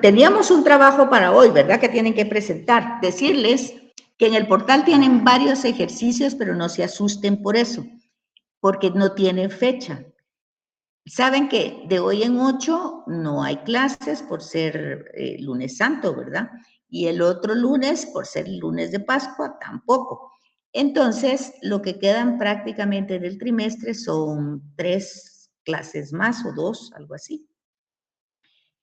teníamos un trabajo para hoy, ¿verdad? Que tienen que presentar. Decirles que en el portal tienen varios ejercicios, pero no se asusten por eso, porque no tienen fecha. Saben que de hoy en 8 no hay clases por ser lunes santo, ¿verdad? Y el otro lunes, por ser el lunes de Pascua, tampoco. Entonces, lo que quedan prácticamente del trimestre son 3 clases más o 2, algo así.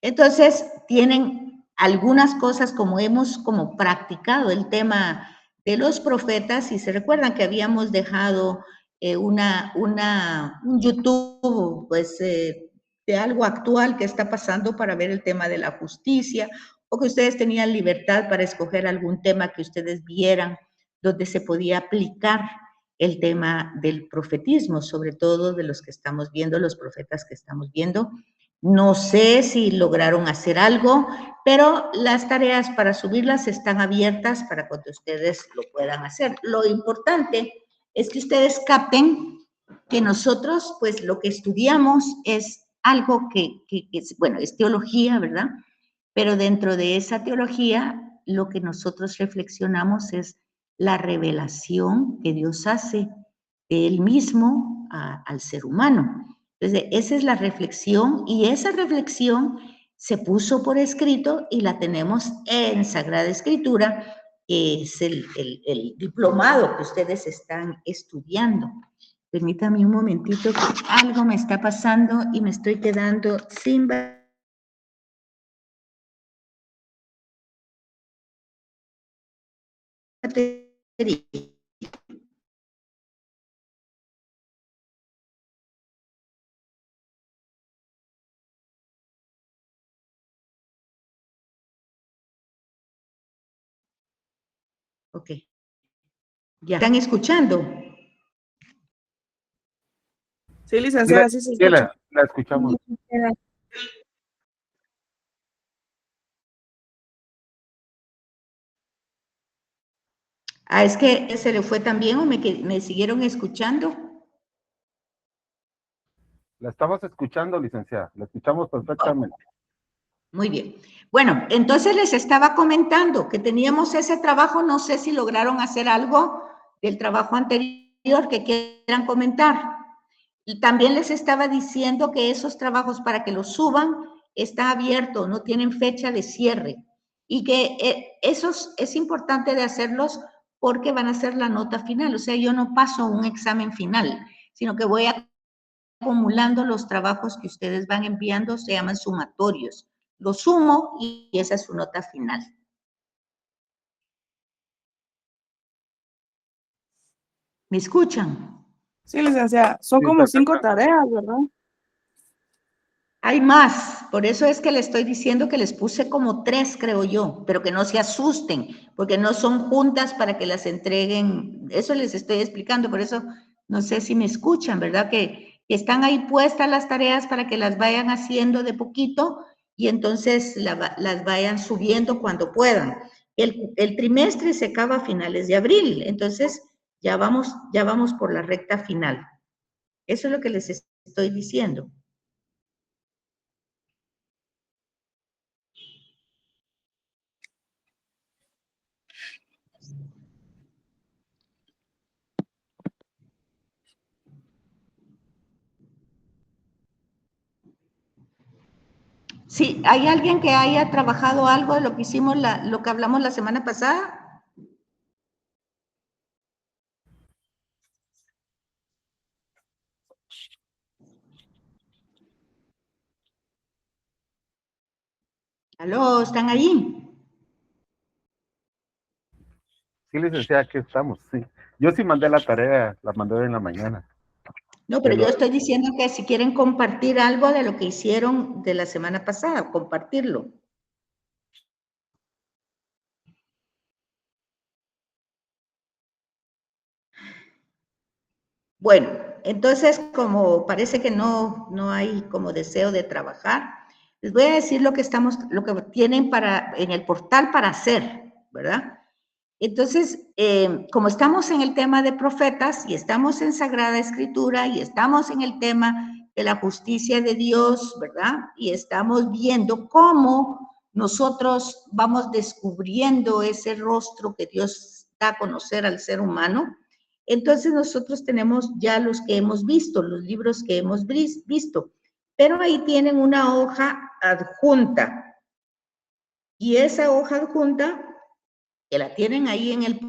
Entonces, tienen algunas cosas como hemos como practicado el tema de los profetas, y se recuerdan que habíamos dejado un YouTube, pues, de algo actual que está pasando para ver el tema de la justicia, o que ustedes tenían libertad para escoger algún tema que ustedes vieran donde se podía aplicar el tema del profetismo, sobre todo de los que estamos viendo, los profetas que estamos viendo. No sé si lograron hacer algo, pero las tareas para subirlas están abiertas para cuando ustedes lo puedan hacer. Lo importante es que ustedes capten que nosotros, pues lo que estudiamos es algo que bueno, es teología, ¿verdad? Pero dentro de esa teología, lo que nosotros reflexionamos es la revelación que Dios hace de Él mismo al ser humano. Entonces, esa es la reflexión, y esa reflexión se puso por escrito y la tenemos en Sagrada Escritura, que es el diplomado que ustedes están estudiando. Permítame un momentito, que algo me está pasando y me estoy quedando sin batería. Ok. ¿Ya están escuchando? Sí, licenciada, sí se escucha. La escuchamos. Ah, es que se le fue también, o me siguieron escuchando. La estamos escuchando, licenciada. La escuchamos perfectamente. Muy bien. Bueno, entonces les estaba comentando que teníamos ese trabajo, no sé si lograron hacer algo del trabajo anterior que quieran comentar. Y también les estaba diciendo que esos trabajos, para que los suban, está abierto, no tienen fecha de cierre. Y que esos es importante de hacerlos porque van a ser la nota final. O sea, yo no paso un examen final, sino que voy acumulando los trabajos que ustedes van enviando, se llaman sumatorios. Los sumo y esa es su nota final. ¿Me escuchan? Sí, licenciada, son como 5 tareas, ¿verdad? Hay más, por eso es que les estoy diciendo que les puse como 3, creo yo, pero que no se asusten, porque no son juntas para que las entreguen. Eso les estoy explicando, por eso no sé si me escuchan, ¿verdad? Que están ahí puestas las tareas para que las vayan haciendo de poquito y entonces las vayan subiendo cuando puedan. El trimestre se acaba a finales de abril, entonces ya vamos por la recta final. Eso es lo que les estoy diciendo. Sí, ¿hay alguien que haya trabajado algo de lo que hicimos, lo que hablamos la semana pasada? ¿Aló? ¿Están ahí? Sí, licenciada, aquí estamos, sí. Yo sí mandé la tarea, la mandé hoy en la mañana. No, pero yo estoy diciendo que si quieren compartir algo de lo que hicieron de la semana pasada, compartirlo. Bueno, entonces, como parece que no hay como deseo de trabajar, les voy a decir lo que tienen en el portal para hacer, ¿verdad? Entonces, como estamos en el tema de profetas y estamos en Sagrada Escritura y estamos en el tema de la justicia de Dios, ¿verdad? Y estamos viendo cómo nosotros vamos descubriendo ese rostro que Dios da a conocer al ser humano, entonces nosotros tenemos ya los que hemos visto, los libros que hemos visto, pero ahí tienen una hoja adjunta. Y esa hoja adjunta, que la tienen ahí en el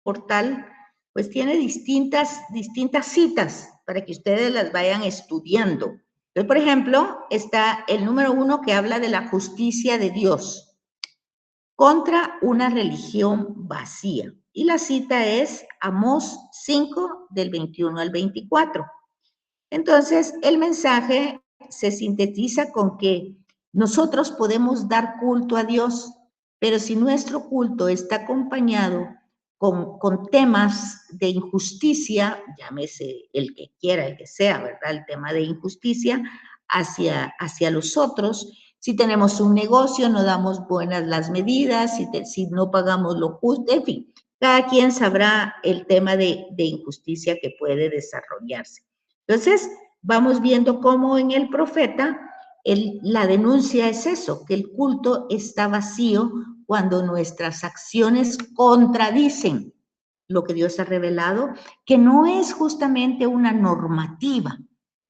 portal, pues tiene distintas citas para que ustedes las vayan estudiando. Entonces, por ejemplo, está el número 1 que habla de la justicia de Dios contra una religión vacía. Y la cita es Amós 5, del 21 al 24. Entonces, el mensaje se sintetiza con que nosotros podemos dar culto a Dios, pero si nuestro culto está acompañado con temas de injusticia, llámese el que quiera, el que sea, ¿verdad? El tema de injusticia hacia los otros. Si tenemos un negocio, no damos buenas las medidas, si no pagamos lo justo, en fin, cada quien sabrá el tema de injusticia que puede desarrollarse. Entonces, vamos viendo cómo en el profeta la denuncia es eso, que el culto está vacío cuando nuestras acciones contradicen lo que Dios ha revelado, que no es justamente una normativa,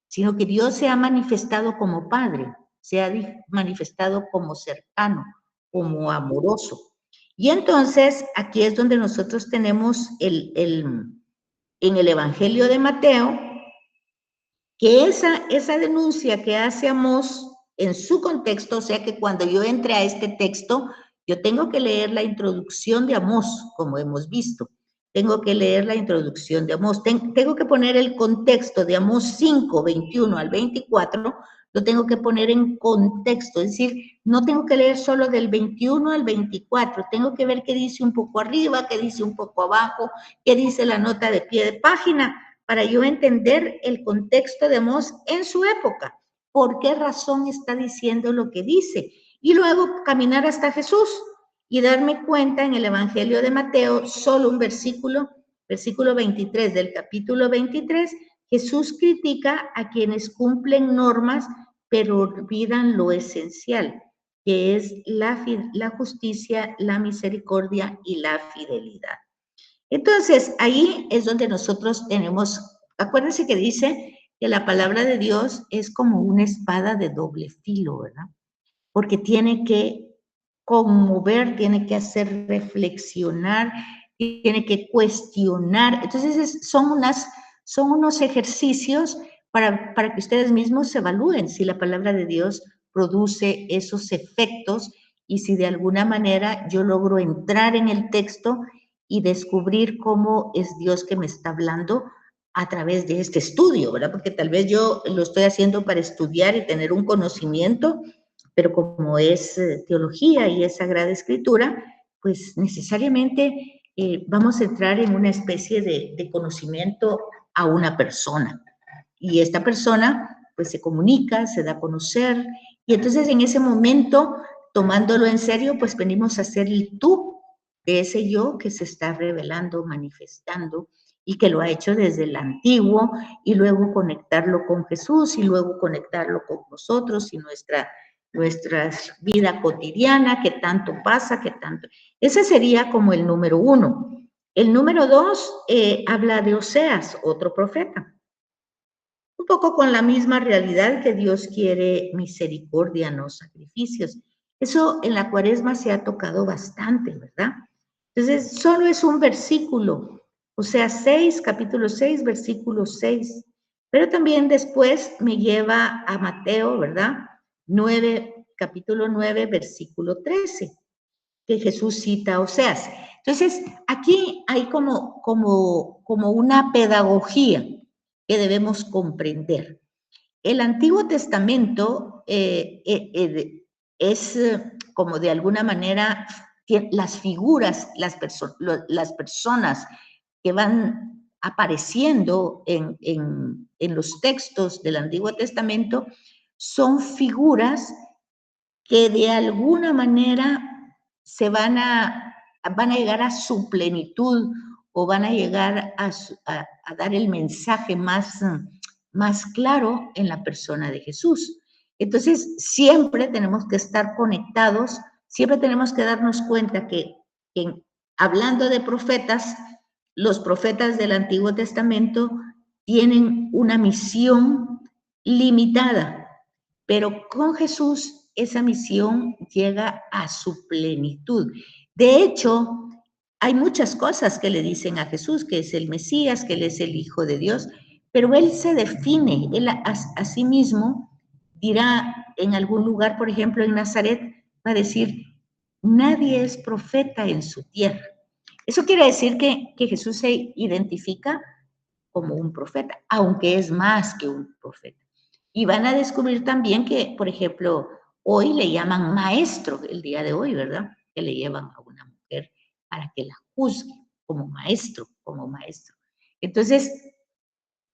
sino que Dios se ha manifestado como Padre, se ha manifestado como cercano, como amoroso. Y entonces, aquí es donde nosotros tenemos en el Evangelio de Mateo, que esa denuncia que hace Amós en su contexto, o sea que cuando yo entre a este texto, yo tengo que leer la introducción de Amós, como hemos visto. Tengo que leer la introducción de Amós. Tengo que poner el contexto de Amós 5, 21 al 24, lo tengo que poner en contexto, es decir, no tengo que leer solo del 21 al 24, tengo que ver qué dice un poco arriba, qué dice un poco abajo, qué dice la nota de pie de página, para yo entender el contexto de Amós en su época, por qué razón está diciendo lo que dice, y luego caminar hasta Jesús y darme cuenta en el Evangelio de Mateo, solo un versículo 23 del capítulo 23, Jesús critica a quienes cumplen normas, pero olvidan lo esencial, que es la justicia, la misericordia y la fidelidad. Entonces, ahí es donde nosotros tenemos, acuérdense que dice que la palabra de Dios es como una espada de doble filo, ¿verdad? Porque tiene que conmover, tiene que hacer reflexionar, tiene que cuestionar. Entonces, son unos ejercicios para que ustedes mismos se evalúen si la palabra de Dios produce esos efectos y si de alguna manera yo logro entrar en el texto y descubrir cómo es Dios que me está hablando a través de este estudio, ¿verdad? Porque tal vez yo lo estoy haciendo para estudiar y tener un conocimiento, pero como es teología y es Sagrada Escritura, pues necesariamente vamos a entrar en una especie de conocimiento a una persona. Y esta persona pues se comunica, se da a conocer, y entonces en ese momento, tomándolo en serio, pues venimos a ser el tú de ese yo que se está revelando, manifestando, y que lo ha hecho desde el antiguo, y luego conectarlo con Jesús, y luego conectarlo con nosotros y nuestra vida cotidiana, que tanto pasa, que tanto... Ese sería como el número 1. El número 2 habla de Oseas, otro profeta. Un poco con la misma realidad que Dios quiere misericordia, no sacrificios. Eso en la Cuaresma se ha tocado bastante, ¿verdad? Entonces, solo es un versículo, o sea, capítulo 6, versículo 6. Pero también después me lleva a Mateo, ¿verdad? Capítulo 9, versículo 13, que Jesús cita a Oseas. Entonces, aquí hay como una pedagogía que debemos comprender. El Antiguo Testamento es como de alguna manera las figuras, las personas que van apareciendo en los textos del Antiguo Testamento son figuras que de alguna manera van a llegar a su plenitud o van a llegar a dar el mensaje más claro en la persona de Jesús. Entonces, siempre tenemos que estar conectados siempre tenemos que darnos cuenta que hablando de profetas, los profetas del Antiguo Testamento tienen una misión limitada, pero con Jesús esa misión llega a su plenitud. De hecho, hay muchas cosas que le dicen a Jesús, que es el Mesías, que Él es el Hijo de Dios, pero Él se define, Él a sí mismo dirá en algún lugar, por ejemplo en Nazaret, va a decir, nadie es profeta en su tierra. Eso quiere decir que Jesús se identifica como un profeta, aunque es más que un profeta. Y van a descubrir también que, por ejemplo, hoy le llaman maestro, el día de hoy, ¿verdad? Que le llevan a una mujer para que la juzgue como maestro, como maestro. Entonces,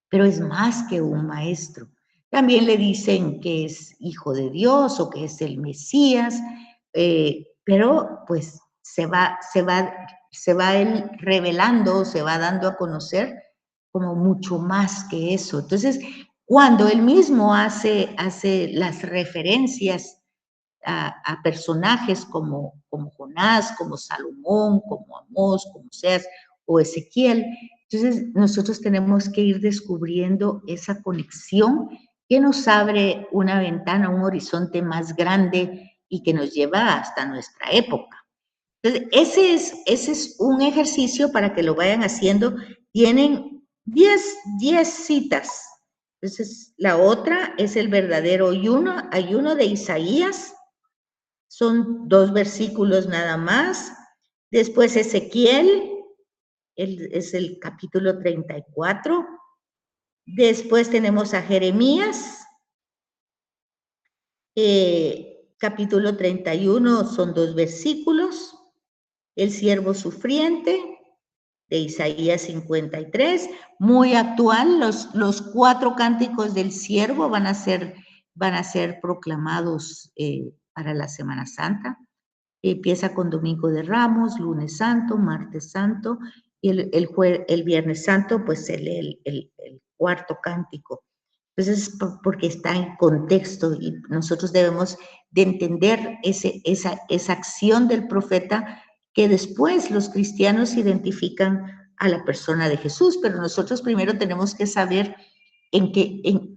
pero es más que un maestro. También le dicen que es hijo de Dios o que es el Mesías, pero pues se va él revelando, se va dando a conocer como mucho más que eso. Entonces, cuando él mismo hace las referencias a personajes como Jonás, como Salomón, como Amós, como Oseas o Ezequiel, entonces nosotros tenemos que ir descubriendo esa conexión que nos abre una ventana, un horizonte más grande y que nos lleva hasta nuestra época. Entonces, ese es un ejercicio para que lo vayan haciendo. Tienen 10 citas. Entonces, la otra es el verdadero ayuno de Isaías. Son 2 versículos nada más. Después Ezequiel, es el capítulo 34. Después tenemos a Jeremías, capítulo 31, son 2 versículos. El siervo sufriente, de Isaías 53, muy actual. Los 4 cánticos del siervo van a ser proclamados para la Semana Santa. Empieza con Domingo de Ramos, Lunes Santo, Martes Santo, y el Viernes Santo, pues se lee el 4.º cántico. Entonces, porque está en contexto y nosotros debemos de entender esa acción del profeta que después los cristianos identifican a la persona de Jesús, pero nosotros primero tenemos que saber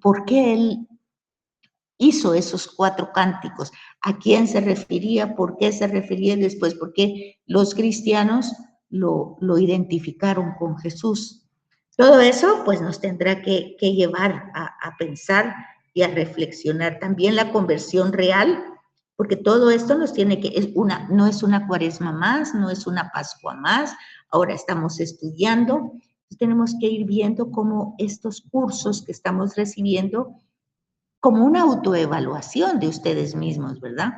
por qué él hizo esos 4 cánticos, a quién se refería, por qué se refería y después por qué los cristianos lo identificaron con Jesús. Todo eso pues nos tendrá que llevar a pensar y a reflexionar. También la conversión real, porque todo esto nos tiene que, no es una cuaresma más, no es una pascua más, ahora estamos estudiando, tenemos que ir viendo cómo estos cursos que estamos recibiendo como una autoevaluación de ustedes mismos, ¿verdad?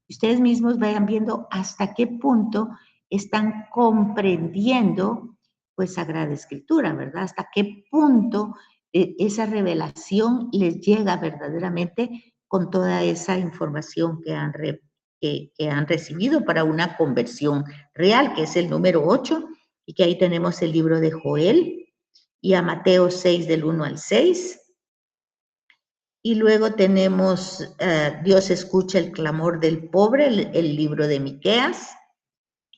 Ustedes mismos vayan viendo hasta qué punto están comprendiendo, pues, Sagrada Escritura, ¿verdad? Hasta qué punto esa revelación les llega verdaderamente con toda esa información que han recibido para una conversión real, que es el número 8, y que ahí tenemos el libro de Joel y a Mateo 6 del 1 al 6. Y luego tenemos Dios escucha el clamor del pobre, el libro de Miqueas.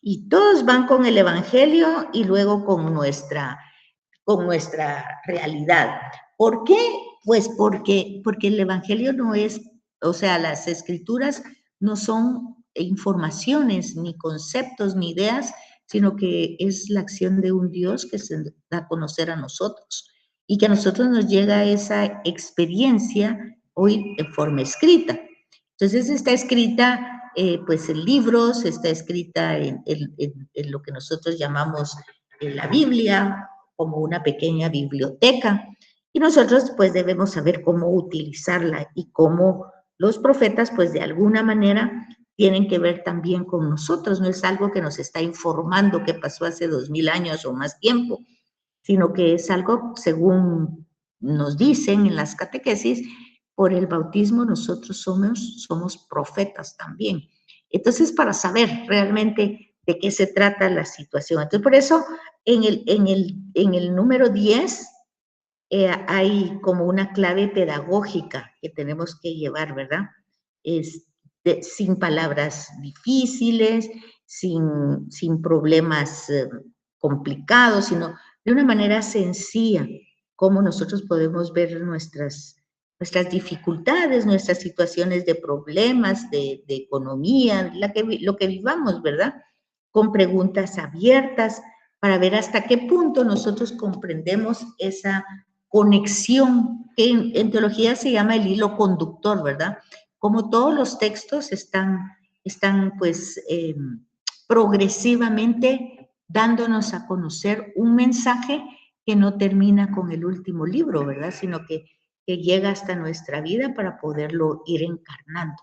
Y todos van con el Evangelio y luego con nuestra realidad. ¿Por qué? Pues porque el Evangelio no es, o sea, las Escrituras no son informaciones, ni conceptos, ni ideas, sino que es la acción de un Dios que se da a conocer a nosotros y que a nosotros nos llega esa experiencia hoy en forma escrita. Entonces está escrita pues en libros, está escrita en lo que nosotros llamamos la Biblia, como una pequeña biblioteca, y nosotros pues debemos saber cómo utilizarla y cómo los profetas pues de alguna manera tienen que ver también con nosotros, no es algo que nos está informando que pasó hace 2000 años o más tiempo, sino que es algo, según nos dicen en las catequesis, por el bautismo nosotros somos profetas también. Entonces, para saber realmente de qué se trata la situación. Entonces, por eso, en el número 10 hay como una clave pedagógica que tenemos que llevar, ¿verdad? sin palabras difíciles, sin problemas complicados, sino de una manera sencilla, cómo nosotros podemos ver nuestras dificultades, nuestras situaciones de problemas, de economía, lo que vivamos, ¿verdad? Con preguntas abiertas para ver hasta qué punto nosotros comprendemos esa conexión que en teología se llama el hilo conductor, ¿verdad? Como todos los textos están pues progresivamente dándonos a conocer un mensaje que no termina con el último libro, ¿verdad? Sino que llega hasta nuestra vida para poderlo ir encarnando.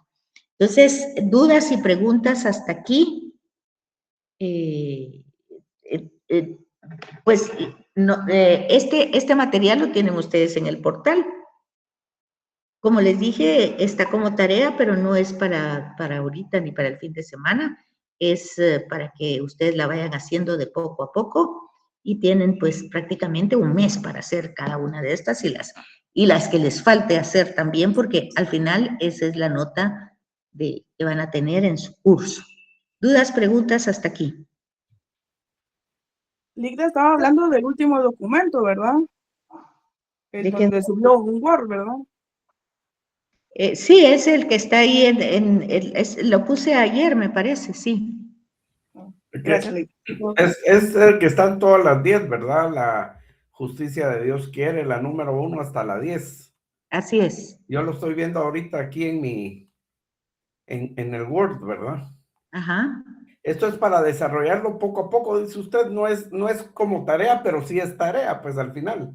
Entonces, dudas y preguntas hasta aquí. Pues no, este material lo tienen ustedes en el portal. Como les dije, está como tarea, pero no es para ahorita ni para el fin de semana. Es para que ustedes la vayan haciendo de poco a poco y tienen pues prácticamente un mes para hacer cada una de estas y las que les falte hacer también, porque al final esa es la nota que van a tener en su curso. ¿Dudas, preguntas hasta aquí? Ligda estaba hablando del último documento, ¿verdad? Donde subió un Word, ¿verdad? Sí, es el que está ahí lo puse ayer, me parece, sí. Gracias, Ligda. Es el que está en todas las 10, ¿verdad? La justicia de Dios quiere, la número 1 hasta la 10. Así es. Yo lo estoy viendo ahorita aquí en el Word, ¿verdad? Ajá. Esto es para desarrollarlo poco a poco, dice usted, no es como tarea, pero sí es tarea, pues al final.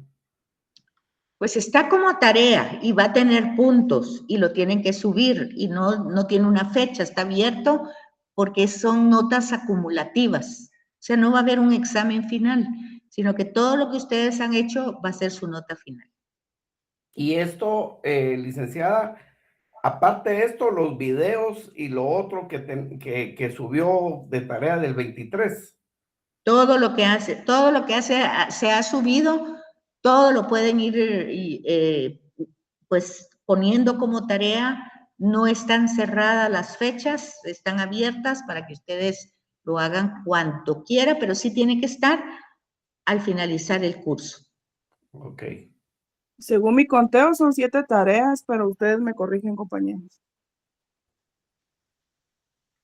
Pues está como tarea y va a tener puntos y lo tienen que subir y no tiene una fecha, está abierto porque son notas acumulativas. O sea, no va a haber un examen final, sino que todo lo que ustedes han hecho va a ser su nota final. Y esto, licenciada, aparte de esto, los videos y lo otro que subió de tarea del 23. Todo lo que se ha subido, todo lo pueden ir pues poniendo como tarea. No están cerradas las fechas, están abiertas para que ustedes lo hagan cuanto quiera, pero sí tiene que estar al finalizar el curso. Ok. Según mi conteo son 7 tareas, pero ustedes me corrigen, compañeros.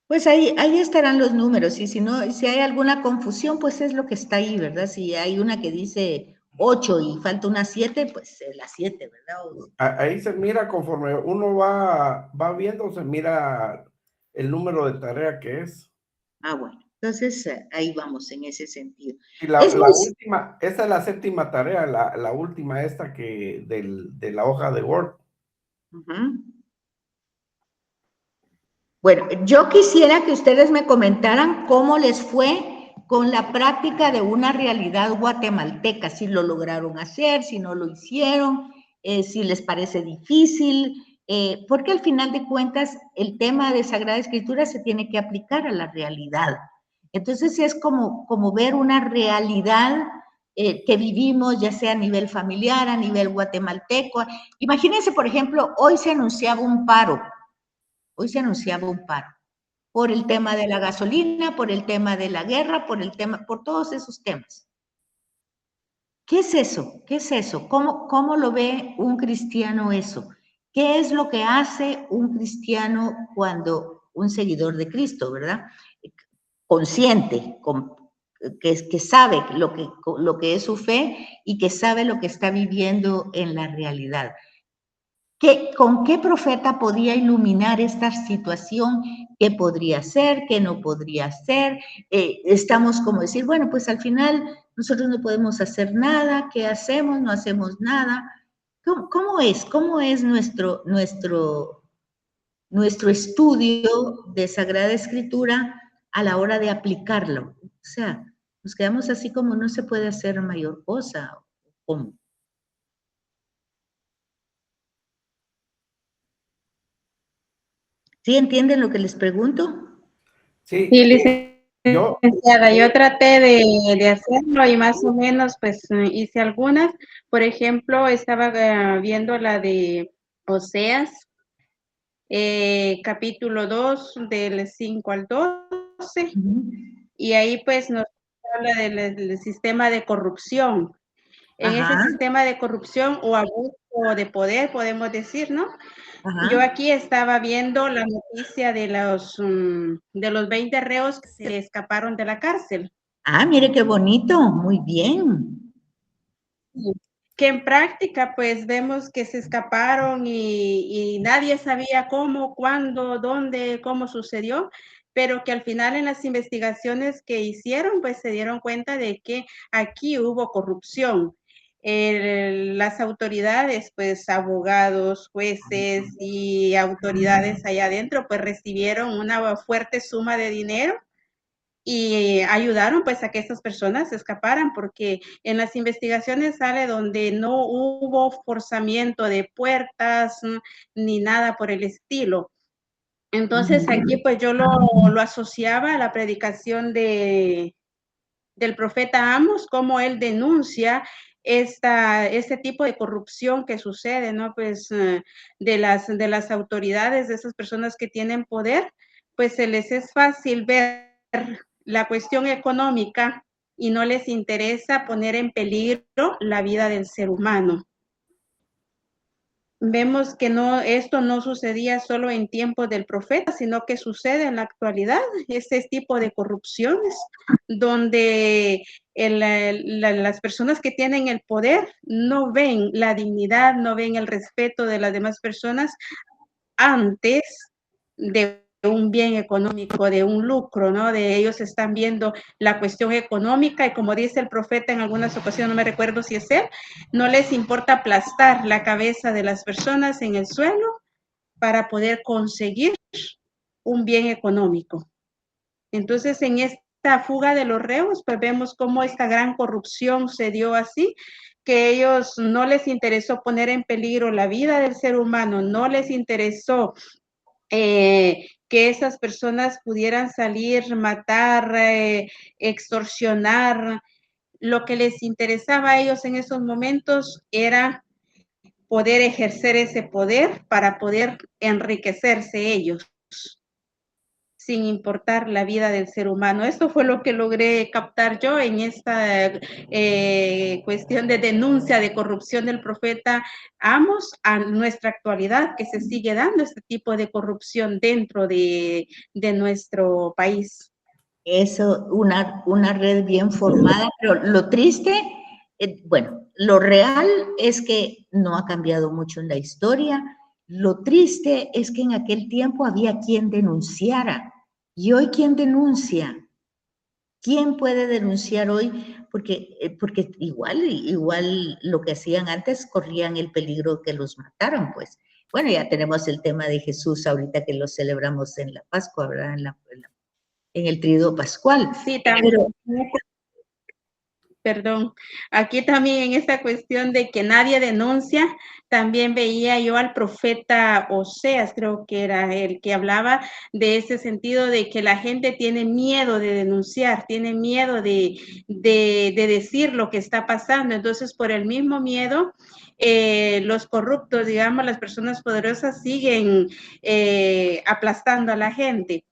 Pues ahí estarán los números, y si hay alguna confusión, pues es lo que está ahí, ¿verdad? Si hay una que dice 8 y falta una 7, pues la 7, ¿verdad? Ahí se mira, conforme uno va viendo, se mira el número de tarea que es. Ah, bueno, entonces ahí vamos en ese sentido. Y la última, esta es la 7ª tarea, la última esta de la hoja de Word. Bueno, yo quisiera que ustedes me comentaran cómo les fue con la práctica de una realidad guatemalteca, si lo lograron hacer, si no lo hicieron, si les parece difícil, porque al final de cuentas el tema de Sagrada Escritura se tiene que aplicar a la realidad. Entonces es como ver una realidad que vivimos, ya sea a nivel familiar, a nivel guatemalteco. Imagínense, por ejemplo, hoy se anunciaba un paro. Hoy se anunciaba un paro por el tema de la gasolina, por el tema de la guerra, por todos esos temas. ¿Qué es eso? ¿Qué es eso? ¿Cómo lo ve un cristiano eso? ¿Qué es lo que hace un cristiano cuando un seguidor de Cristo, ¿verdad? Consciente, que sabe lo que es su fe y que sabe lo que está viviendo en la realidad. ¿Con qué profeta podría iluminar esta situación? ¿Qué podría ser? ¿Qué no podría ser? Estamos como decir, bueno, pues al final nosotros no podemos hacer nada. ¿Qué hacemos? No hacemos nada. ¿Cómo es nuestro estudio de Sagrada Escritura a la hora de aplicarlo? O sea, nos quedamos así como no se puede hacer mayor cosa. ¿Cómo? ¿Sí entienden lo que les pregunto? Sí, Sí, licenciada, yo traté de hacerlo y más o menos pues hice algunas. Por ejemplo, estaba viendo la de Oseas, capítulo 2, del 5 al 12, y ahí pues nos habla del sistema de corrupción. En ese sistema de corrupción o abuso de poder, podemos decir, ¿no? Yo aquí estaba viendo la noticia de los 20 reos que se escaparon de la cárcel. Ah, mire qué bonito, muy bien. Que en práctica, pues vemos que se escaparon y nadie sabía cómo, cuándo, dónde, cómo sucedió, pero que al final en las investigaciones que hicieron, pues se dieron cuenta de que aquí hubo corrupción. Las autoridades, pues abogados, jueces y autoridades allá adentro, pues recibieron una fuerte suma de dinero y ayudaron pues a que estas personas se escaparan, porque en las investigaciones sale donde no hubo forzamiento de puertas ni nada por el estilo. Entonces aquí pues yo lo asociaba a la predicación del profeta Amos, como él denuncia este tipo de corrupción que sucede, ¿no? Pues de las autoridades, de esas personas que tienen poder, pues se les es fácil ver la cuestión económica y no les interesa poner en peligro la vida del ser humano. Vemos que esto no sucedía solo en tiempos del profeta, sino que sucede en la actualidad, este tipo de corrupciones, donde las personas que tienen el poder no ven la dignidad, no ven el respeto de las demás personas antes de un bien económico, de un lucro, ¿no? De ellos están viendo la cuestión económica y como dice el profeta en algunas ocasiones, no me recuerdo si es él, no les importa aplastar la cabeza de las personas en el suelo para poder conseguir un bien económico. Entonces, en esta fuga de los reos, pues vemos cómo esta gran corrupción se dio así, que ellos no les interesó poner en peligro la vida del ser humano, no les interesó que esas personas pudieran salir, matar, extorsionar. Lo que les interesaba a ellos en esos momentos era poder ejercer ese poder para poder enriquecerse ellos, sin importar la vida del ser humano. Esto fue lo que logré captar yo en esta cuestión de denuncia de corrupción del profeta Amos a nuestra actualidad, que se sigue dando este tipo de corrupción dentro de nuestro país. Eso, una red bien formada, pero lo triste, bueno, lo real es que no ha cambiado mucho en la historia. Lo triste es que en aquel tiempo había quien denunciara. ¿Y hoy quién denuncia? ¿Quién puede denunciar hoy? Porque igual lo que hacían antes corrían el peligro que los mataran, pues. Bueno, ya tenemos el tema de Jesús ahorita que lo celebramos en la Pascua, ¿verdad? En el tríodo pascual. Sí, también. Perdón, aquí también en esta cuestión de que nadie denuncia, también veía yo al profeta Oseas, creo que era el que hablaba de ese sentido de que la gente tiene miedo de denunciar, tiene miedo de decir lo que está pasando. Entonces, por el mismo miedo, los corruptos, digamos, las personas poderosas siguen aplastando a la gente.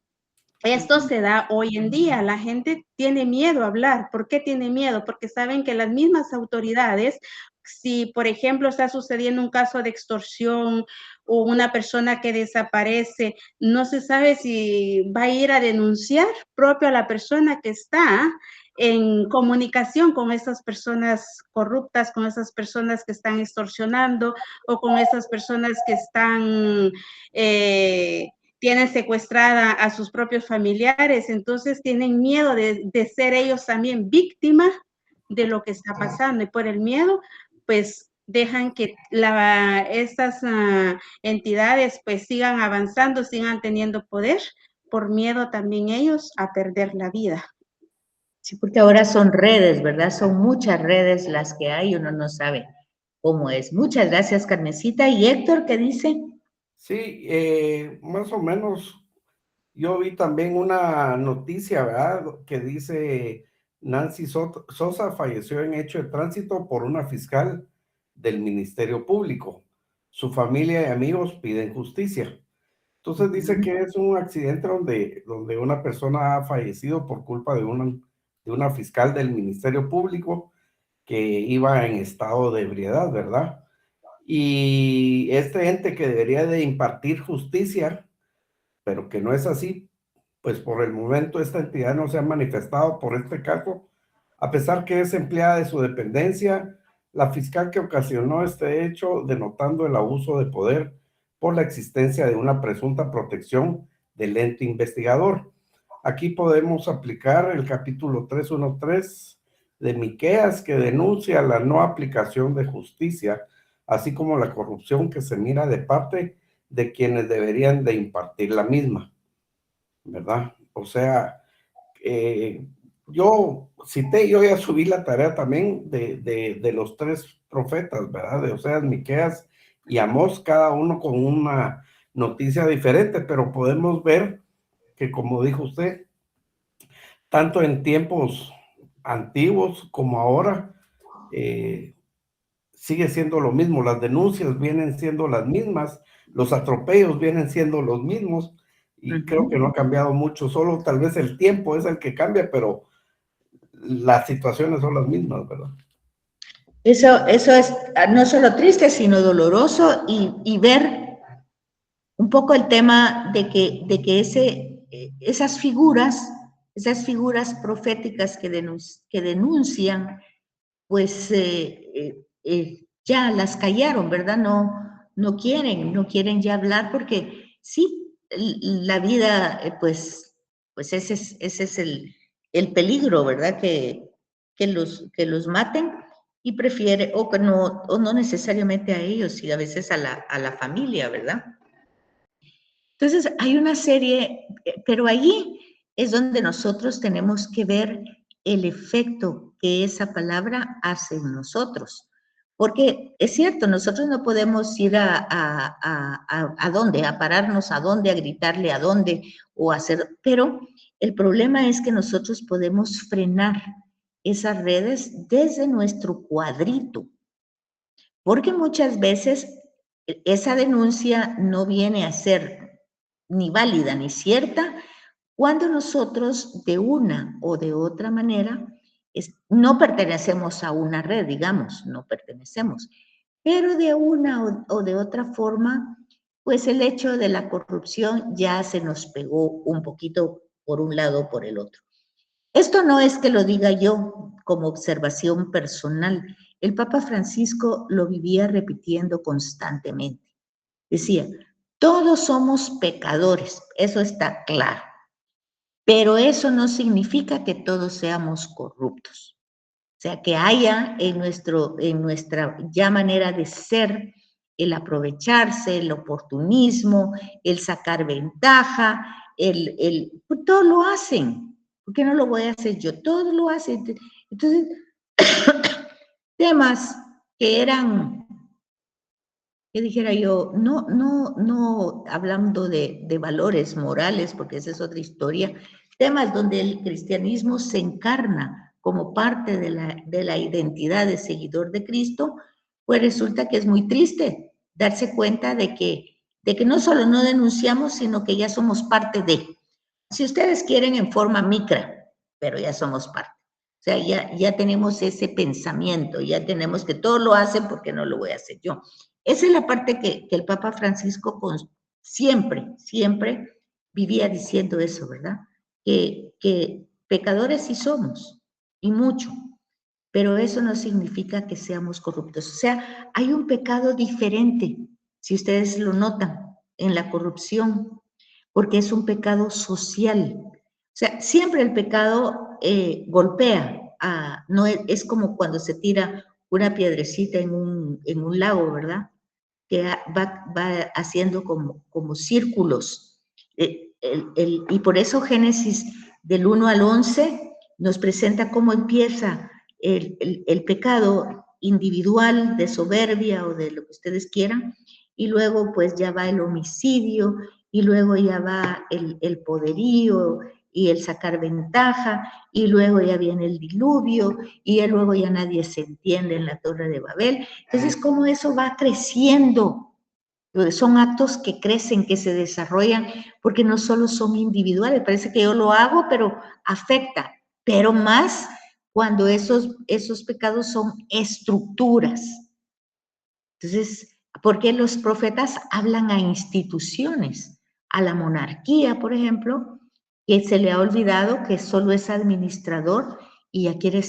Esto se da hoy en día, la gente tiene miedo a hablar. ¿Por qué tiene miedo? Porque saben que las mismas autoridades, si por ejemplo está sucediendo un caso de extorsión o una persona que desaparece, no se sabe si va a ir a denunciar propio a la persona que está en comunicación con esas personas corruptas, con esas personas que están extorsionando o con esas personas que están tienen secuestrada a sus propios familiares, entonces tienen miedo de ser ellos también víctimas de lo que está pasando y por el miedo, pues dejan que estas entidades pues sigan avanzando, sigan teniendo poder, por miedo también ellos a perder la vida. Sí, porque ahora son redes, ¿verdad? Son muchas redes las que hay, uno no sabe cómo es. Muchas gracias, Carmencita. ¿Y Héctor qué dice? Sí, más o menos yo vi también una noticia, ¿verdad? Que dice Nancy Sosa falleció en hecho de tránsito por una fiscal del Ministerio Público. Su familia y amigos piden justicia. Entonces dice que es un accidente donde una persona ha fallecido por culpa de una fiscal del Ministerio Público que iba en estado de ebriedad, ¿verdad? Y este ente que debería de impartir justicia, pero que no es así, pues por el momento esta entidad no se ha manifestado por este caso, a pesar que es empleada de su dependencia. La fiscal que ocasionó este hecho, denotando el abuso de poder por la existencia de una presunta protección del ente investigador. Aquí podemos aplicar el capítulo 313 de Miqueas, que denuncia la no aplicación de justicia, así como la corrupción que se mira de parte de quienes deberían de impartir la misma, ¿verdad? O sea, yo ya subí la tarea también de los 3 profetas, ¿verdad? De Oseas, Miqueas y Amós, cada uno con una noticia diferente, pero podemos ver que, como dijo usted, tanto en tiempos antiguos como ahora, sigue siendo lo mismo, las denuncias vienen siendo las mismas, los atropellos vienen siendo los mismos, y creo que no ha cambiado mucho, solo tal vez el tiempo es el que cambia, pero las situaciones son las mismas, ¿verdad? Eso es no solo triste, sino doloroso, y ver un poco el tema de que esas figuras proféticas que denuncian, pues ya las callaron, ¿verdad? No quieren ya hablar, porque sí, la vida, pues ese es el peligro, ¿verdad? Que los maten, y prefiere, o no necesariamente a ellos, sino a veces a la familia, ¿verdad? Entonces, hay una serie, pero allí es donde nosotros tenemos que ver el efecto que esa palabra hace en nosotros. Porque es cierto, nosotros no podemos ir a dónde, a pararnos a dónde, a gritarle a dónde, o hacer, pero el problema es que nosotros podemos frenar esas redes desde nuestro cuadrito. Porque muchas veces esa denuncia no viene a ser ni válida ni cierta cuando nosotros de una o de otra manera no pertenecemos a una red, digamos, no pertenecemos, pero de una o de otra forma, pues el hecho de la corrupción ya se nos pegó un poquito por un lado o por el otro. Esto no es que lo diga yo como observación personal. El Papa Francisco lo vivía repitiendo constantemente. Decía, todos somos pecadores, eso está claro, pero eso no significa que todos seamos corruptos. O sea, que haya en nuestra ya manera de ser el aprovecharse, el oportunismo, el sacar ventaja, todo lo hacen. ¿Por qué no lo voy a hacer yo? Todo lo hacen. Entonces, temas que eran, que dijera yo, no hablando de valores morales, porque esa es otra historia, temas donde el cristianismo se encarna como parte de la identidad de seguidor de Cristo, pues resulta que es muy triste darse cuenta de que no solo no denunciamos, sino que ya somos parte de. Si ustedes quieren, en forma micra, pero ya somos parte. O sea, ya tenemos ese pensamiento, ya tenemos que todo lo hacen porque no lo voy a hacer yo. Esa es la parte que el Papa Francisco siempre vivía diciendo eso, ¿verdad? Que pecadores sí somos, y mucho, pero eso no significa que seamos corruptos. O sea, hay un pecado diferente, si ustedes lo notan, en la corrupción, porque es un pecado social. O sea, siempre el pecado golpea, no es como cuando se tira una piedrecita en un lago, ¿verdad? Que va haciendo como círculos. Y por eso Génesis del 1 al 11 nos presenta cómo empieza el pecado individual de soberbia o de lo que ustedes quieran, y luego pues ya va el homicidio, y luego ya va el poderío y el sacar ventaja, y luego ya viene el diluvio, y luego ya nadie se entiende en la Torre de Babel. Entonces, cómo eso va creciendo Son actos que crecen, que se desarrollan, porque no solo son individuales, parece que yo lo hago, pero afecta, pero más cuando esos pecados son estructuras. Entonces, porque los profetas hablan a instituciones, a la monarquía, por ejemplo, que se le ha olvidado que solo es administrador y ya quiere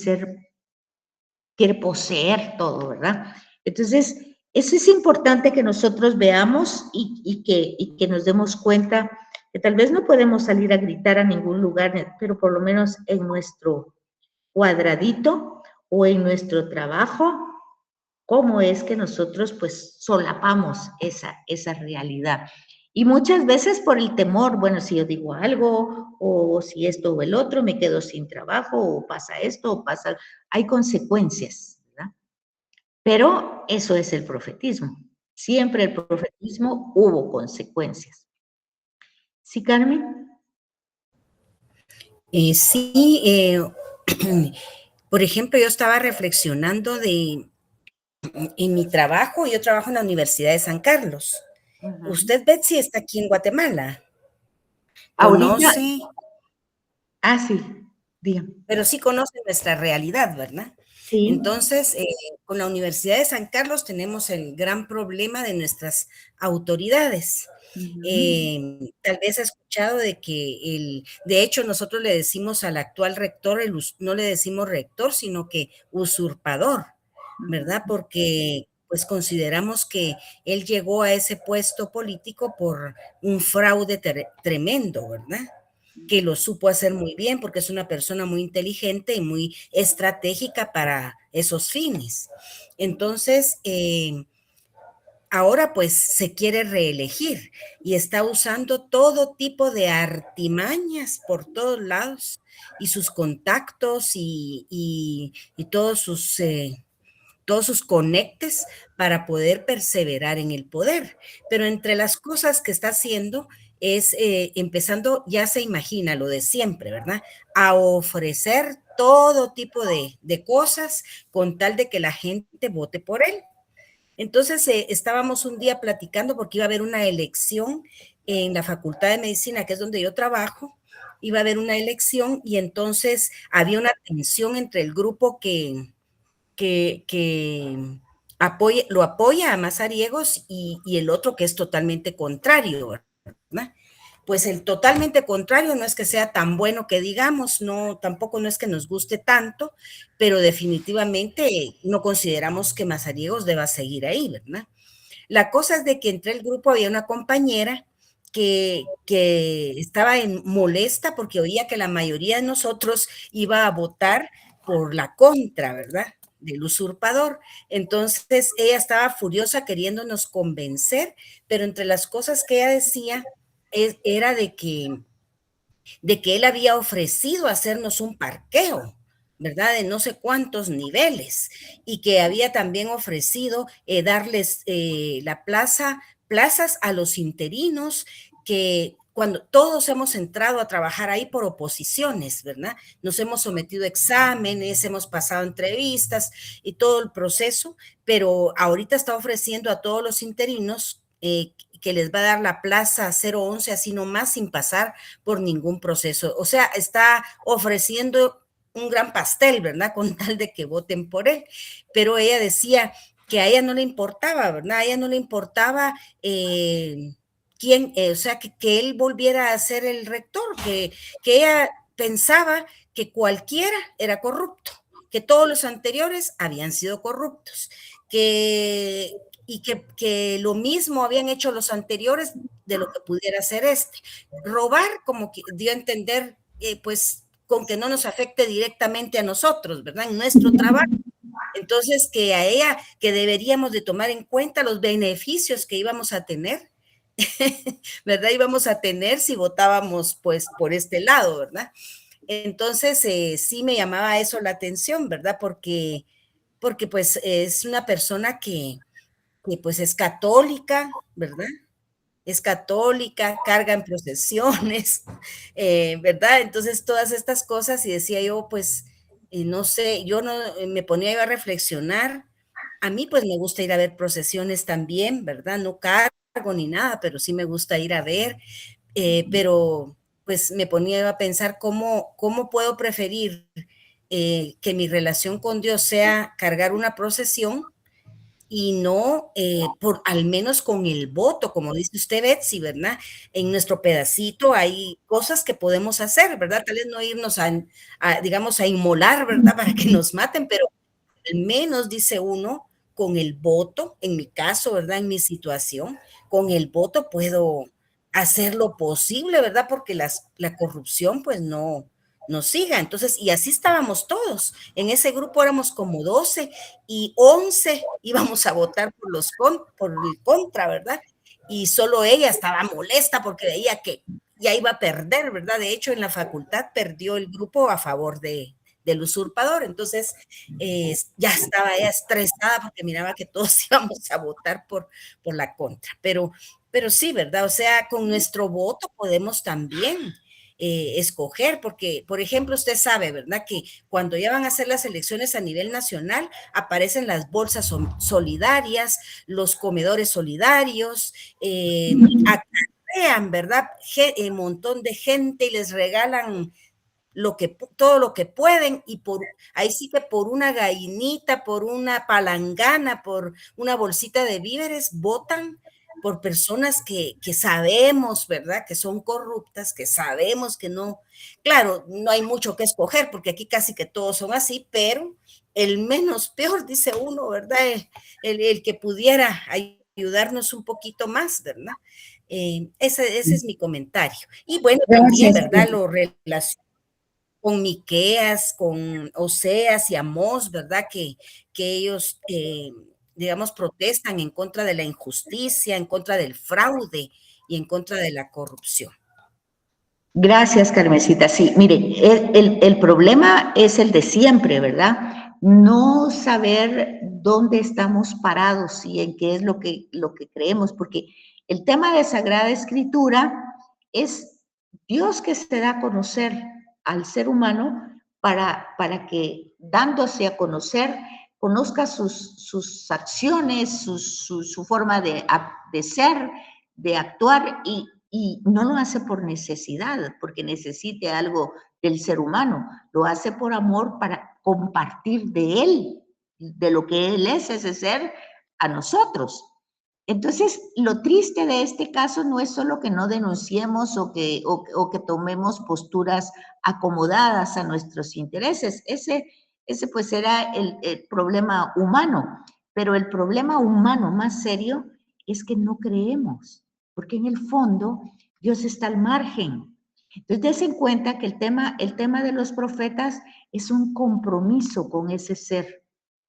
poseer todo, ¿verdad? Entonces, eso es importante que nosotros veamos y que nos demos cuenta que tal vez no podemos salir a gritar a ningún lugar, pero por lo menos en nuestro cuadradito o en nuestro trabajo, cómo es que nosotros pues solapamos esa realidad. Y muchas veces por el temor, bueno, si yo digo algo, o si esto o el otro, me quedo sin trabajo, o pasa esto, o pasa, hay consecuencias, ¿verdad? Pero eso es el profetismo. Siempre el profetismo hubo consecuencias. ¿Sí, Carmen? Sí, por ejemplo, yo estaba reflexionando en mi trabajo. Yo trabajo en la Universidad de San Carlos. Usted, Betsy, está aquí en Guatemala. Ahorita, Conoce, sí, dígame. pero sí conoce nuestra realidad, ¿verdad? Sí. Entonces, con la Universidad de San Carlos tenemos el gran problema de nuestras autoridades. Tal vez ha escuchado de que de hecho nosotros le decimos al actual rector, no le decimos rector, sino que usurpador, ¿verdad? Porque pues consideramos que él llegó a ese puesto político por un fraude tremendo, ¿verdad? Que lo supo hacer muy bien porque es una persona muy inteligente y muy estratégica para esos fines. Entonces, ahora pues se quiere reelegir y está usando todo tipo de artimañas por todos lados y sus contactos y todos sus conectes para poder perseverar en el poder. Pero entre las cosas que está haciendo es empezando, ya se imagina lo de siempre, ¿verdad? A ofrecer todo tipo de cosas con tal de que la gente vote por él. Entonces estábamos un día platicando porque iba a haber una elección en la Facultad de Medicina, que es donde yo trabajo, iba a haber una elección y entonces había una tensión entre el grupo que lo apoya a Mazariegos y el otro que es totalmente contrario, ¿verdad? Pues el totalmente contrario no es que sea tan bueno que digamos, no, tampoco no es que nos guste tanto, pero definitivamente no consideramos que Mazariegos deba seguir ahí, ¿verdad? La cosa es de que entre el grupo había una compañera que estaba molesta porque oía que la mayoría de nosotros iba a votar por la contra, ¿verdad? Del usurpador. Entonces ella estaba furiosa queriéndonos convencer, pero entre las cosas que ella decía era de que él había ofrecido hacernos un parqueo, ¿verdad? De no sé cuántos niveles, y que había también ofrecido darles plazas a los interinos, que cuando todos hemos entrado a trabajar ahí por oposiciones, ¿verdad? Nos hemos sometido a exámenes, hemos pasado entrevistas y todo el proceso, pero ahorita está ofreciendo a todos los interinos que les va a dar la plaza 011 así nomás sin pasar por ningún proceso. O sea, está ofreciendo un gran pastel, ¿verdad? Con tal de que voten por él. Pero ella decía que a ella no le importaba, ¿verdad? A ella no le importaba o sea, que él volviera a ser el rector, que ella pensaba que cualquiera era corrupto, que todos los anteriores habían sido corruptos, y que lo mismo habían hecho los anteriores de lo que pudiera hacer este. Robar, como que dio a entender, pues, con que no nos afecte directamente a nosotros, ¿verdad? En nuestro trabajo. Entonces, que a ella, que deberíamos de tomar en cuenta los beneficios que íbamos a tener, ¿verdad? Íbamos a tener si votábamos, pues, por este lado, ¿verdad? Entonces, sí me llamaba eso la atención, ¿verdad? Porque pues, es una persona que pues es católica, ¿verdad? Es católica, carga en procesiones, ¿verdad? Entonces todas estas cosas y decía yo, pues, no sé, yo no me ponía yo a reflexionar. A mí pues me gusta ir a ver procesiones también, ¿verdad? No cargo ni nada, pero sí me gusta ir a ver, pero pues me ponía a pensar cómo puedo preferir que mi relación con Dios sea cargar una procesión y no al menos con el voto, como dice usted, Betsy, ¿verdad? En nuestro pedacito hay cosas que podemos hacer, ¿verdad? Tal vez no irnos digamos, a inmolar, ¿verdad? Para que nos maten, pero al menos, dice uno, con el voto, en mi caso, ¿verdad? En mi situación, con el voto puedo hacer lo posible, ¿verdad? Porque la corrupción, pues, no siga. Entonces, y así estábamos todos. En ese grupo éramos como 12 y 11 íbamos a votar por el contra, ¿verdad? Y solo ella estaba molesta porque veía que ya iba a perder, ¿verdad? De hecho, en la facultad perdió el grupo a favor del usurpador. Entonces, ya estaba ella estresada porque miraba que todos íbamos a votar por la contra. Pero sí, ¿verdad? O sea, con nuestro voto podemos también escoger, porque, por ejemplo, usted sabe, ¿verdad? Que cuando ya van a hacer las elecciones a nivel nacional, aparecen las bolsas solidarias, los comedores solidarios, acarrean, ¿verdad? Un montón de gente y les regalan todo lo que pueden, y ahí sí que por una gallinita, por una palangana, por una bolsita de víveres, votan por personas que sabemos, ¿verdad? Que son corruptas, que sabemos que no, claro, no hay mucho que escoger, porque aquí casi que todos son así, pero el menos peor, dice uno, ¿verdad? El que pudiera ayudarnos un poquito más, ¿verdad? Ese es mi comentario. Y bueno, también, ¿verdad? Lo relacionado con Miqueas, con Oseas y Amós, ¿verdad? Que ellos, digamos, protestan en contra de la injusticia, en contra del fraude y en contra de la corrupción. Gracias, Carmencita. Sí, mire, el problema es el de siempre, ¿verdad? No saber dónde estamos parados y en qué es lo que creemos, porque el tema de Sagrada Escritura es Dios que se da a conocer al ser humano para que, dándose a conocer, conozca sus acciones, su forma de ser, de actuar, y no lo hace por necesidad, porque necesite algo del ser humano, lo hace por amor para compartir de él, de lo que él es ese ser, a nosotros. Entonces, lo triste de este caso no es solo que no denunciemos o que tomemos posturas acomodadas a nuestros intereses. Ese pues era el problema humano, pero el problema humano más serio es que no creemos, porque en el fondo Dios está al margen. Entonces, dense en cuenta que el tema de los profetas es un compromiso con ese ser.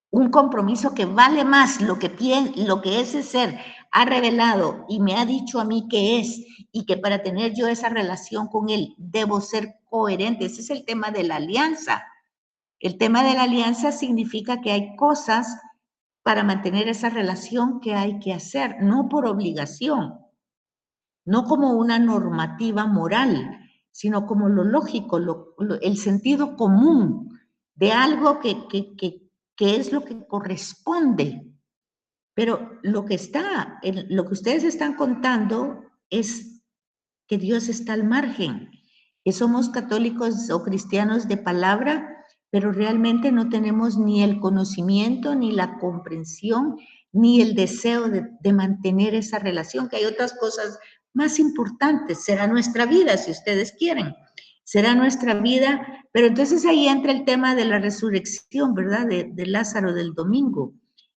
Un compromiso que vale más lo que ese ser ha revelado y me ha dicho a mí que es, y que para tener yo esa relación con él debo ser coherente. Ese es el tema de la alianza. El tema de la alianza significa que hay cosas para mantener esa relación que hay que hacer, no por obligación, no como una normativa moral, sino como lo lógico, el sentido común de algo que es lo que corresponde. Pero lo que ustedes están contando es que Dios está al margen, que somos católicos o cristianos de palabra, pero realmente no tenemos ni el conocimiento, ni la comprensión, ni el deseo de mantener esa relación, que hay otras cosas más importantes. Será nuestra vida, si ustedes quieren. Será nuestra vida, pero entonces ahí entra el tema de la resurrección, ¿verdad? De Lázaro del domingo,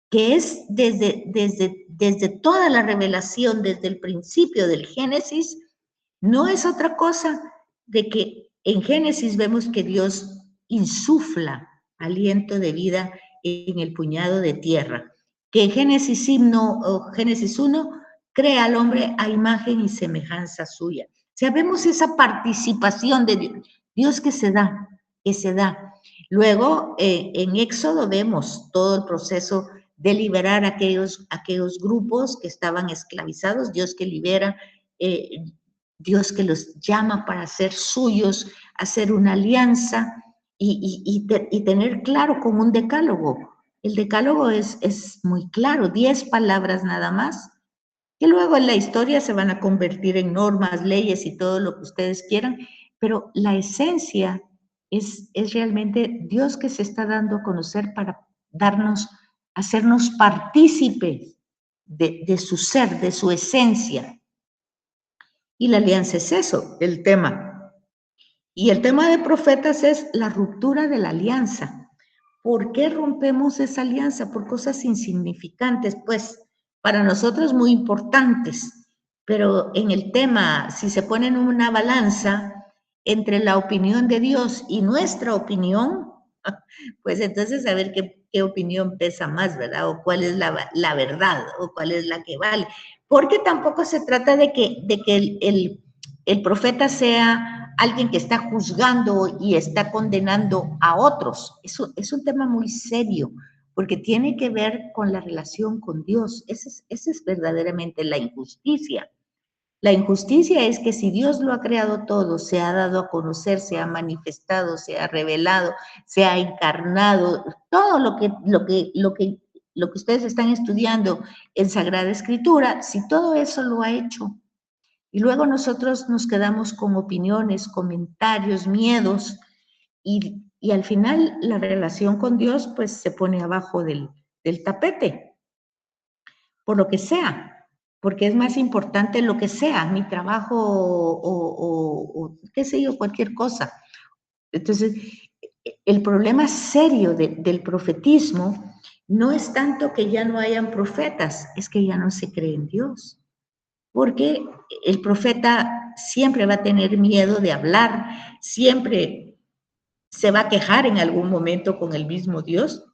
que es desde toda la revelación, desde el principio del Génesis, no es otra cosa de que en Génesis vemos que Dios insufla aliento de vida en el puñado de tierra, que en Génesis 1 crea al hombre a imagen y semejanza suya. O sea, vemos esa participación de Dios que se da. Luego, en Éxodo vemos todo el proceso de liberar aquellos grupos que estaban esclavizados, Dios que libera, Dios que los llama para ser suyos, hacer una alianza y tener claro como un decálogo. El decálogo es muy claro, 10 palabras nada más, que luego en la historia se van a convertir en normas, leyes y todo lo que ustedes quieran, pero la esencia es realmente Dios que se está dando a conocer para hacernos partícipes de su ser, de su esencia. Y la alianza es eso, el tema. Y el tema de profetas es la ruptura de la alianza. ¿Por qué rompemos esa alianza? Por cosas insignificantes, pues, para nosotros muy importantes. Pero en el tema, si se pone en una balanza entre la opinión de Dios y nuestra opinión, pues entonces a ver qué opinión pesa más, ¿verdad? O cuál es la verdad, o cuál es la que vale. Porque tampoco se trata de que el profeta sea alguien que está juzgando y está condenando a otros. Eso es un tema muy serio, porque tiene que ver con la relación con Dios. Esa es verdaderamente la injusticia. La injusticia es que si Dios lo ha creado todo, se ha dado a conocer, se ha manifestado, se ha revelado, se ha encarnado, todo lo que ustedes están estudiando en Sagrada Escritura, si todo eso lo ha hecho, y luego nosotros nos quedamos con opiniones, comentarios, miedos, y al final la relación con Dios pues se pone abajo del tapete, por lo que sea, porque es más importante lo que sea, mi trabajo o qué sé yo, cualquier cosa. Entonces, el problema serio del profetismo no es tanto que ya no hayan profetas, es que ya no se cree en Dios. Porque el profeta siempre va a tener miedo de hablar, siempre se va a quejar en algún momento con el mismo Dios,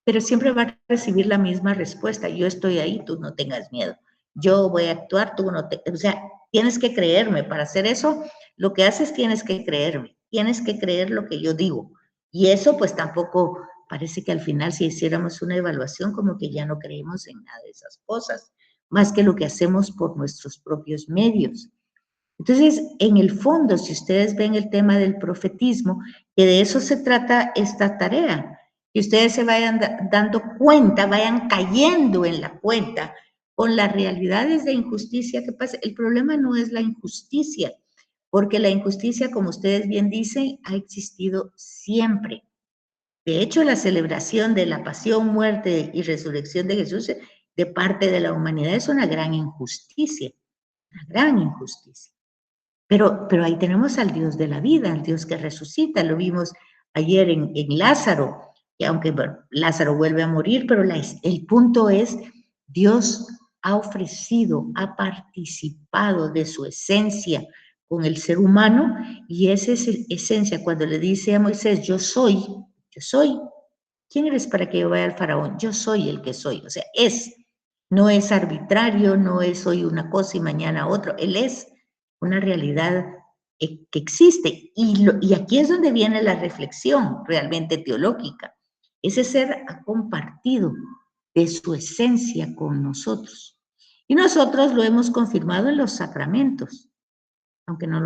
pero siempre va a recibir la misma respuesta. Yo estoy ahí, tú no tengas miedo. Yo voy a actuar, tú no te... O sea, tienes que creerme. Para hacer eso, lo que haces tienes que creerme. Tienes que creer lo que yo digo. Y eso pues tampoco parece que al final si hiciéramos una evaluación como que ya no creemos en nada de esas cosas, más que lo que hacemos por nuestros propios medios. Entonces, en el fondo, si ustedes ven el tema del profetismo, que de eso se trata esta tarea, que ustedes se vayan dando cuenta, vayan cayendo en la cuenta con las realidades de injusticia que pasa. El problema no es la injusticia, porque la injusticia, como ustedes bien dicen, ha existido siempre. De hecho, la celebración de la pasión, muerte y resurrección de Jesús de parte de la humanidad es una gran injusticia, una gran injusticia. Pero ahí tenemos al Dios de la vida, al Dios que resucita. Lo vimos ayer en Lázaro, que aunque bueno, Lázaro vuelve a morir, pero el punto es, Dios ha ofrecido, ha participado de su esencia con el ser humano, y esa es la esencia. Cuando le dice a Moisés, yo soy, ¿quién eres para que yo vaya al faraón? Yo soy el que soy, o sea, no es arbitrario, no es hoy una cosa y mañana otro, Él es una realidad que existe. Y aquí es donde viene la reflexión realmente teológica. Ese ser ha compartido de su esencia con nosotros. Y nosotros lo hemos confirmado en los sacramentos, aunque no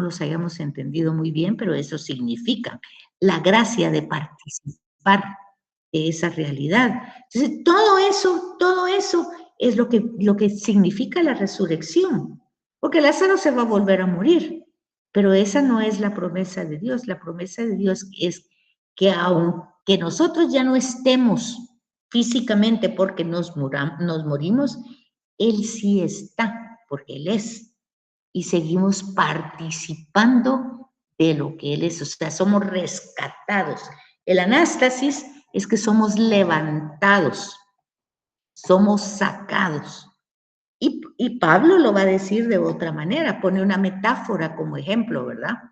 los hayamos entendido muy bien, pero eso significa la gracia de participar de esa realidad. Entonces, todo eso es lo que significa la resurrección. Porque Lázaro se va a volver a morir, pero esa no es la promesa de Dios. La promesa de Dios es que aunque nosotros ya no estemos físicamente porque nos morimos, Él sí está, porque Él es. Y seguimos participando de lo que Él es. O sea, somos rescatados. El anástasis es que somos levantados, somos sacados. Y Pablo lo va a decir de otra manera, pone una metáfora como ejemplo, ¿verdad? O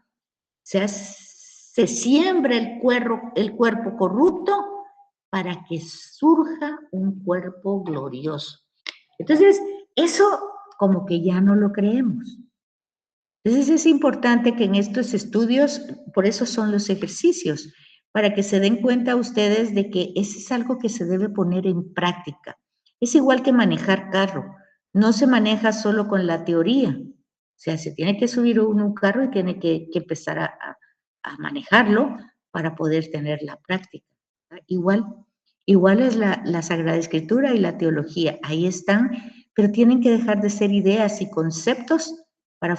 sea, se siembra el cuerpo corrupto para que surja un cuerpo glorioso. Entonces, eso como que ya no lo creemos. Entonces es importante que en estos estudios, por eso son los ejercicios, para que se den cuenta ustedes de que eso es algo que se debe poner en práctica. Es igual que manejar carro. No se maneja solo con la teoría. O sea, se tiene que subir un carro y tiene que empezar a manejarlo para poder tener la práctica. Igual es la Sagrada Escritura y la teología. Ahí están pero tienen que dejar de ser ideas y conceptos para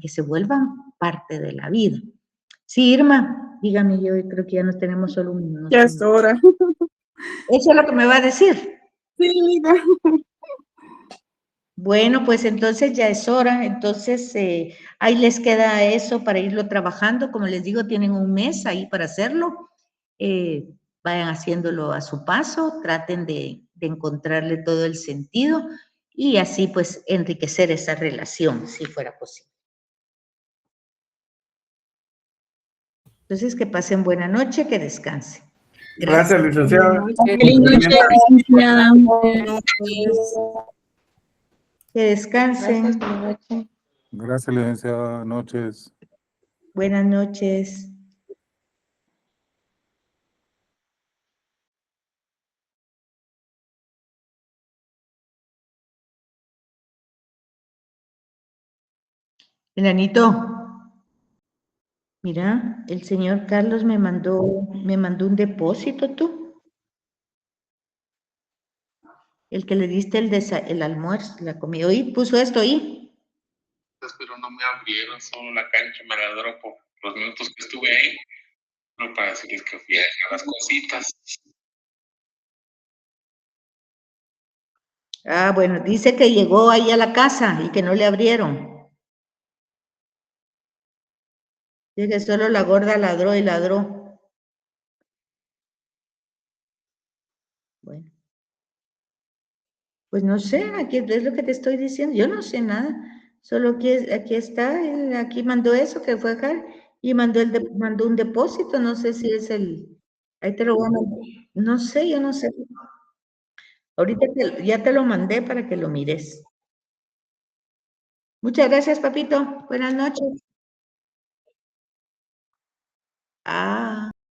que se vuelvan parte de la vida. Sí, Irma, dígame, yo creo que ya no tenemos solo un minuto. Ya es hora. Eso es lo que me va a decir. Sí, mira. Bueno, pues entonces ya es hora, entonces ahí les queda eso para irlo trabajando, como les digo, tienen un mes ahí para hacerlo, vayan haciéndolo a su paso, traten de encontrarle todo el sentido y así pues enriquecer esa relación, si fuera posible. Entonces que pasen buena noche, que descansen. Gracias, licenciada. Feliz noche, licenciada. Que descansen. Gracias, licenciada. Noches. Buenas noches. Enanito, mira, el señor Carlos me mandó un depósito, tú. El que le diste el almuerzo, la comida. Oí, puso esto ahí. Pero no me abrieron, solo la cancha me la dieron por los minutos que estuve ahí, no para decirles que fui a dejar las cositas. Ah, bueno, dice que llegó ahí a la casa y que no le abrieron. Dice que solo la gorda ladró y ladró. Bueno. Pues no sé, aquí es lo que te estoy diciendo. Yo no sé nada. Solo aquí está, él aquí mandó eso que fue acá y mandó un depósito. No sé si es el. Ahí te lo voy a mandar. No sé, yo no sé. Ahorita ya te lo mandé para que lo mires. Muchas gracias, papito. Buenas noches. Ah.